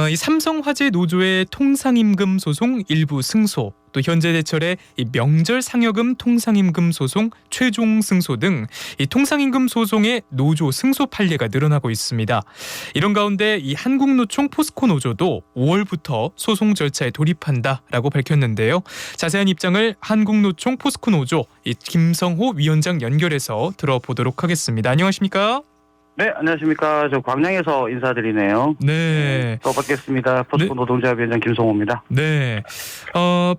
이 삼성화재 노조의 통상임금 소송 일부 승소, 또 현재제철의 이 명절 상여금 통상임금 소송 최종 승소 등 이 통상임금 소송의 노조 승소 판례가 늘어나고 있습니다. 이런 가운데 이 한국노총 포스코 노조도 5월부터 소송 절차에 돌입한다라고 밝혔는데요. 자세한 입장을 한국노총 포스코 노조 이 김성호 위원장 연결해서 들어보도록 하겠습니다. 안녕하십니까? 네, 안녕하십니까. 저 광양에서 인사드리네요. 네. 또 뵙겠습니다. 포스코 노동자위원장 김성호입니다. 네.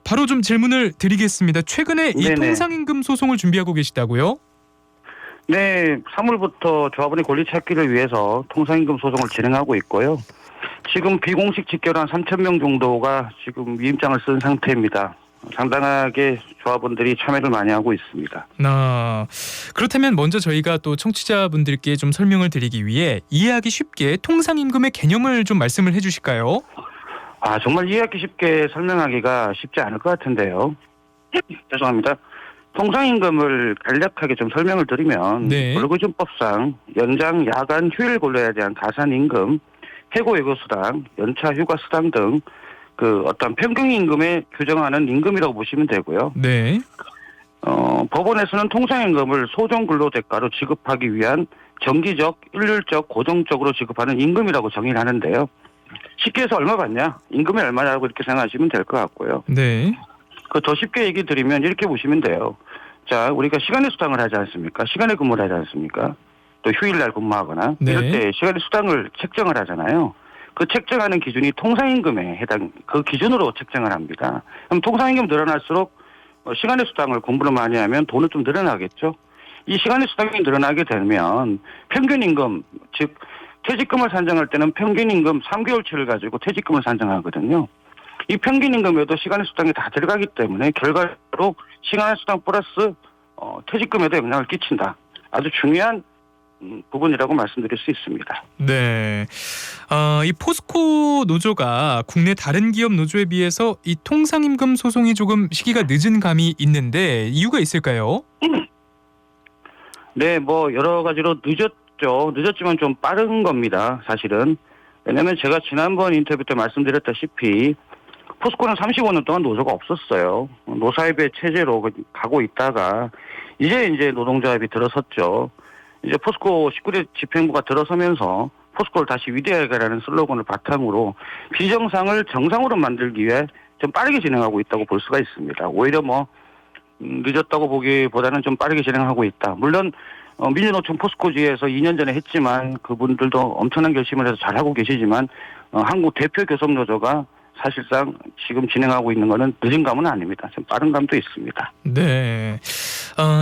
바로 좀 질문을 드리겠습니다. 최근에 이 네네. 통상임금 소송을 준비하고 계시다고요? 네, 3월부터 조합원의 권리 찾기를 위해서 통상임금 소송을 진행하고 있고요. 지금 비공식 집계로 한 3,000명 정도가 지금 위임장을 쓴 상태입니다. 상당하게 조합원들이 참여를 많이 하고 있습니다. 그렇다면 먼저 저희가 또 청취자분들께 좀 설명을 드리기 위해 이해하기 쉽게 통상임금의 개념을 좀 말씀을 해주실까요? 정말 이해하기 쉽게 설명하기가 쉽지 않을 것 같은데요. 죄송합니다. 통상임금을 간략하게 좀 설명을 드리면 네. 근로기준법상 연장, 야간, 휴일 근로에 대한 가산임금, 해고예고수당, 연차 휴가수당 등 그 어떤 평균임금에 규정하는 임금이라고 보시면 되고요. 네. 법원에서는 통상임금을 소정근로대가로 지급하기 위한 정기적, 일률적, 고정적으로 지급하는 임금이라고 정의를 하는데요. 쉽게 해서 얼마 받냐? 임금이 얼마냐고 이렇게 생각하시면 될 것 같고요. 네. 더 쉽게 얘기 드리면 이렇게 보시면 돼요. 자, 우리가 시간의 수당을 하지 않습니까? 시간의 근무를 하지 않습니까? 또 휴일날 근무하거나 네. 이럴 때 시간의 수당을 책정을 하잖아요. 그 책정하는 기준이 통상임금에 해당, 그 기준으로 책정을 합니다. 그럼 통상임금 늘어날수록 시간의 수당을 공부를 많이 하면 돈은 좀 늘어나겠죠. 이 시간의 수당이 늘어나게 되면 평균임금, 즉 퇴직금을 산정할 때는 평균임금 3개월치를 가지고 퇴직금을 산정하거든요. 이 평균임금에도 시간의 수당이 다 들어가기 때문에 결과로 시간의 수당 플러스 퇴직금에도 영향을 끼친다. 아주 중요한 부분이라고 말씀드릴 수 있습니다. 네. 이 포스코 노조가 국내 다른 기업 노조에 비해서 이 통상임금 소송이 조금 시기가 늦은 감이 있는데 이유가 있을까요? 네, 여러 가지로 늦었죠. 늦었지만 좀 빠른 겁니다. 사실은. 왜냐하면 제가 지난번 인터뷰 때 말씀드렸다시피 포스코는 35년 동안 노조가 없었어요. 노사협의 체제로 가고 있다가 이제 노동조합이 들어섰죠. 이제 포스코 19대 집행부가 들어서면서 포스코를 다시 위대하게라는 슬로건을 바탕으로 비정상을 정상으로 만들기 위해 좀 빠르게 진행하고 있다고 볼 수가 있습니다. 오히려 늦었다고 보기보다는 좀 빠르게 진행하고 있다. 물론 민주노총 포스코지에서 2년 전에 했지만 그분들도 엄청난 결심을 해서 잘하고 계시지만 한국 대표 교섭노조가 사실상 지금 진행하고 있는 거는 늦은 감은 아닙니다. 좀 빠른 감도 있습니다. 네.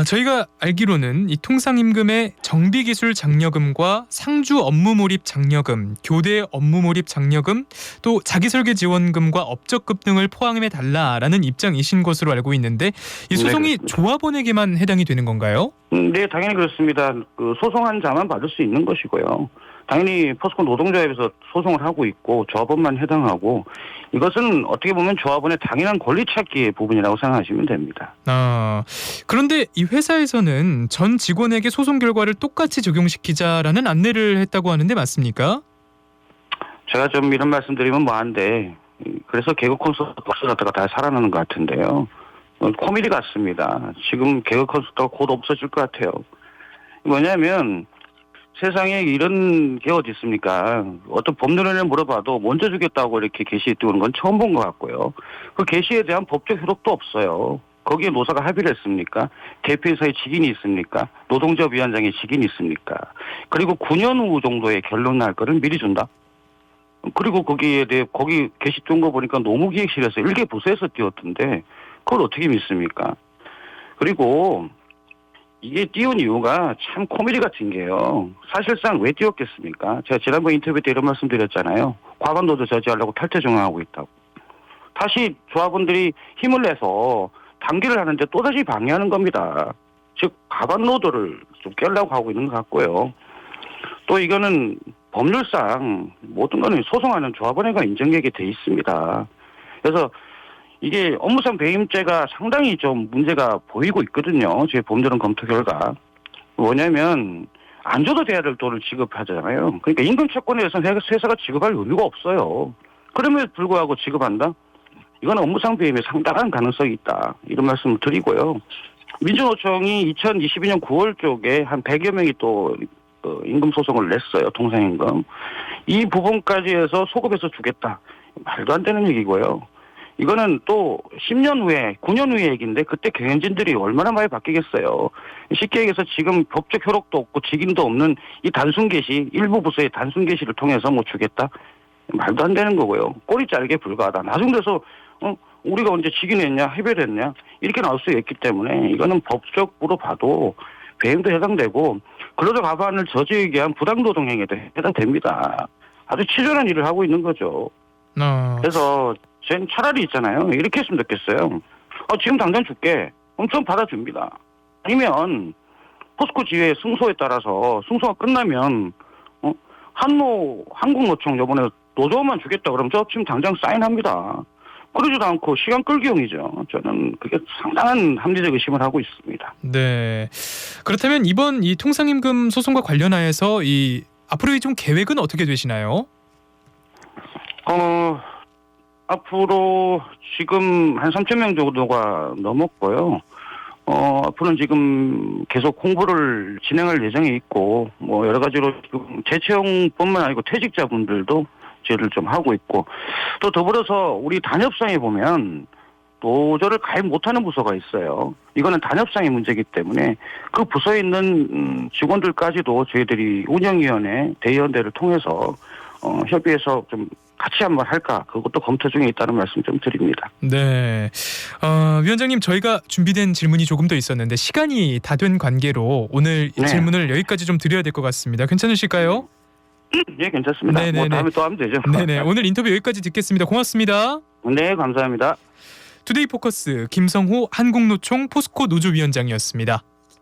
저희가 알기로는 이 통상임금의 정비기술 장려금과 상주 업무몰입 장려금, 교대 업무몰입 장려금, 또 자기설계 지원금과 업적급 등을 포함해 달라라는 입장이신 것으로 알고 있는데 이 소송이 네, 조합원에게만 해당이 되는 건가요? 네, 당연히 그렇습니다. 소송한 자만 받을 수 있는 것이고요. 당연히 포스코 노동조합에서 소송을 하고 있고 조합원만 해당하고 이것은 어떻게 보면 조합원의 당연한 권리 찾기의 부분이라고 생각하시면 됩니다. 그런데 이 회사에서는 전 직원에게 소송 결과를 똑같이 적용시키자라는 안내를 했다고 하는데 맞습니까? 제가 좀 이런 말씀드리면 뭐한데 그래서 개그 콘서트 박수 갔다가 다 살아나는 것 같은데요. 코미디 같습니다. 지금 개그 콘서트가 곧 없어질 것 같아요. 뭐냐면 세상에 이런 게 어디 있습니까? 어떤 법률원에 물어봐도 먼저 주겠다고 이렇게 게시에 띄우는 건 처음 본 것 같고요. 그 게시에 대한 법적 효력도 없어요. 거기에 노사가 합의를 했습니까? 대표이사의 직인이 있습니까? 노동조합 위원장의 직인이 있습니까? 그리고 9년 후 정도에 결론 날 거를 미리 준다? 그리고 거기에 대해 거기 게시 뜬 거 보니까 노무기획실에서 일개 부서에서 띄웠던데 그걸 어떻게 믿습니까? 그리고 이게 띄운 이유가 참 코미디 같은 게요. 사실상 왜 띄웠겠습니까? 제가 지난번 인터뷰 때 이런 말씀 드렸잖아요. 과반노조 저지하려고 탈퇴 중앙하고 있다고. 다시 조합원들이 힘을 내서 단기를 하는데 또다시 방해하는 겁니다. 즉 과반노조를 좀 깨려고 하고 있는 것 같고요. 또 이거는 법률상 모든 거는 소송하는 조합원회가 인정되게 돼 있습니다. 그래서 이게 업무상 배임죄가 상당히 좀 문제가 보이고 있거든요. 제 법률은 검토 결과. 뭐냐면 안 줘도 돼야 될 돈을 지급하잖아요. 그러니까 임금 채권에 대해서는 회사가 지급할 의무가 없어요. 그럼에도 불구하고 지급한다? 이건 업무상 배임에 상당한 가능성이 있다. 이런 말씀을 드리고요. 민주노총이 2022년 9월 쪽에 한 100여 명이 또 임금 소송을 냈어요. 통상임금. 이 부분까지 해서 소급해서 주겠다. 말도 안 되는 얘기고요. 이거는 또 10년 후에 9년 후의 얘기인데 그때 경영진들이 얼마나 많이 바뀌겠어요. 쉽게 얘기해서 지금 법적 효력도 없고 직임도 없는 이 단순 개시, 일부 부서의 단순 개시를 통해서 뭐 주겠다. 말도 안 되는 거고요. 꼬리 자르기에 불과하다. 나중 돼서 우리가 언제 직인했냐 해별했냐 이렇게 나올 수 있기 때문에 이거는 법적으로 봐도 배임도 해당되고 근로자 가반을 저지하기 위한 부당노동 행위에도 해당됩니다. 아주 치졸한 일을 하고 있는 거죠. 그래서 쟤는 차라리 있잖아요. 이렇게 했으면 좋겠어요. 지금 당장 줄게. 그럼 좀 받아줍니다. 아니면 포스코 지회 승소에 따라서 승소가 끝나면 한국노총 요번에 노조만 주겠다 그러면 저 지금 당장 사인합니다. 그러지도 않고 시간 끌기용이죠. 저는 그게 상당한 합리적 의심을 하고 있습니다. 네. 그렇다면 이번 이 통상임금 소송과 관련하여서 이 앞으로의 좀 계획은 어떻게 되시나요? 앞으로 지금 한 3,000명 정도가 넘었고요. 앞으로는 지금 계속 홍보를 진행할 예정이 있고, 뭐 여러 가지로 지금 재채용뿐만 아니고 퇴직자분들도 제를 좀 하고 있고, 또 더불어서 우리 단협상에 보면 노조를 가입 못하는 부서가 있어요. 이거는 단협상의 문제이기 때문에 그 부서에 있는 직원들까지도 저희들이 운영위원회, 대의원대를 통해서 협의해서 좀 같이 한번 할까 그것도 검토 중에 있다는 말씀 좀 드립니다. 네, 위원장님 저희가 준비된 질문이 조금 더 있었는데 시간이 다 된 관계로 오늘 이 질문을 여기까지 좀 드려야 될 것 같습니다. 괜찮으실까요? 네, 괜찮습니다. 뭐 다음에 또 하면 되죠. 네네, 오늘 인터뷰 여기까지 듣겠습니다. 고맙습니다. 네, 감사합니다. 투데이 포커스 김성호 한국노총 포스코 노조위원장이었습니다.